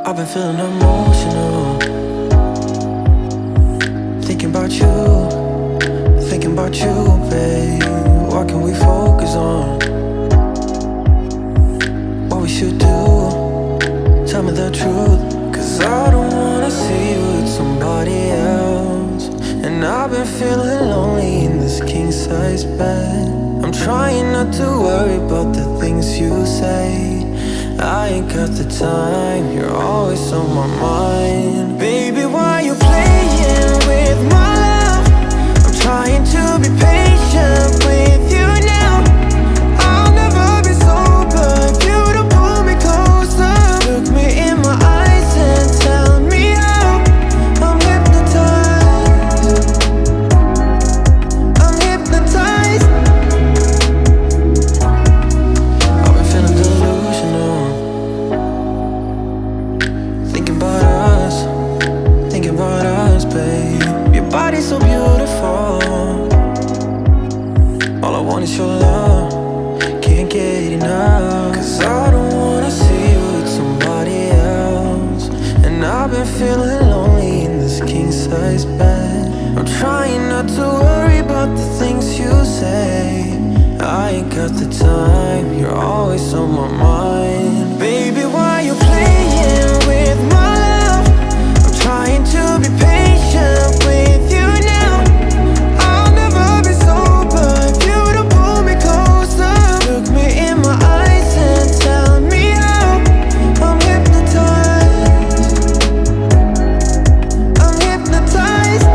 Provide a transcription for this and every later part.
I've been feeling emotional, thinking about you, babe. What can we focus on? What we should do? Tell me the truth, 'cause I don't wanna see you with somebody else. And I've been feeling lonely in this king-size bed. I'm trying not to worry about the things you say. I ain't got the time, you're always on my mind. Baby, why you playing with my love? I'm trying to be patient with you now. I'll never be sober if you don't pull me closer. Look me in my eyes and tell me how. I'm hypnotized, I'm hypnotized. I've been feeling delusional, thinking about us, babe. Your body's so beautiful, all I want is your love, can't get enough. 'Cause I don't wanna see you with somebody else. And I've been feeling lonely in this king-size bed. I'm trying not to worry about the things you say. I ain't got the time, you're always on my mind. Baby, why you playing with my love? I'm trying to be patient with you now. I'll never be sober if you don't pull me closer. Look me in my eyes and tell me how. I'm hypnotized, I'm hypnotized.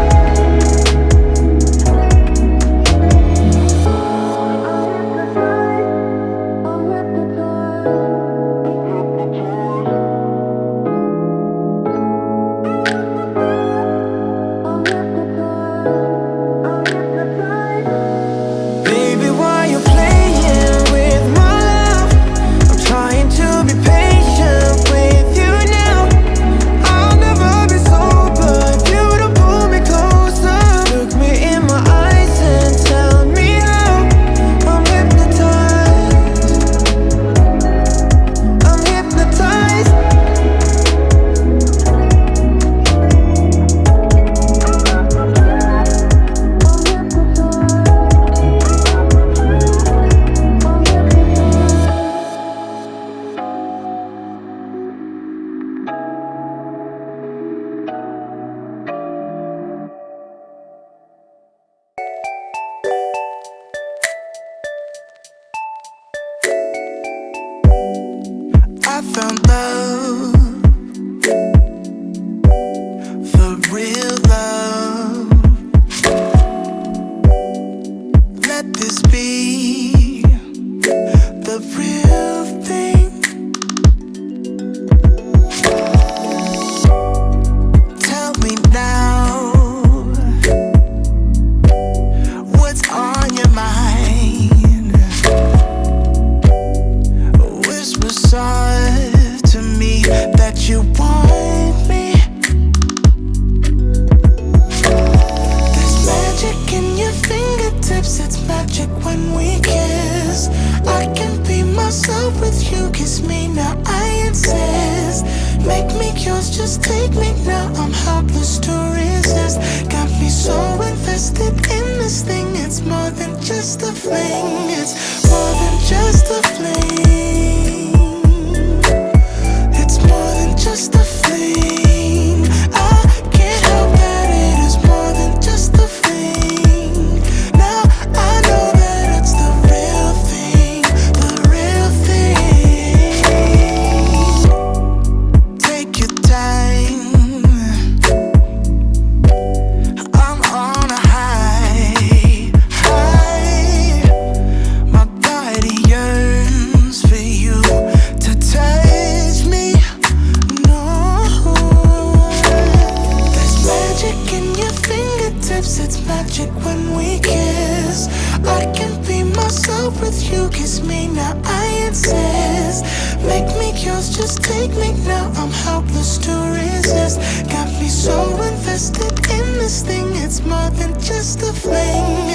Baby, why you playing with my love? I'm trying to be patient with you now. I'll never be sober if you don't pull me closer. Look me in my eyes and tell me how. I'm hypnotized, I'm hypnotized. I found love, for real love. Let this be the real thing. Tell me now, what's on your mind? Whisper soft to me that you want me. There's magic in your fingertips, it's magic when we kiss. I can be myself with you, kiss me now, I insist. Make me yours, just take me now, I'm helpless to resist. Got me so invested in this thing, it's more than just a fling. It's more than just a fling. It's more than just a fling. I can't help that it is more than just a fling. Now I know that it's the real thing, the real thing. Take your time, I'm on a high, high. My body yearns for you to touch me. No, there's magic in your fingertips, it's magic when we kiss. I can be myself with you, kiss me now, I insist. Make me yours, just take me now, I'm helpless to resist. Got me so invested in this thing, it's more than just a fling.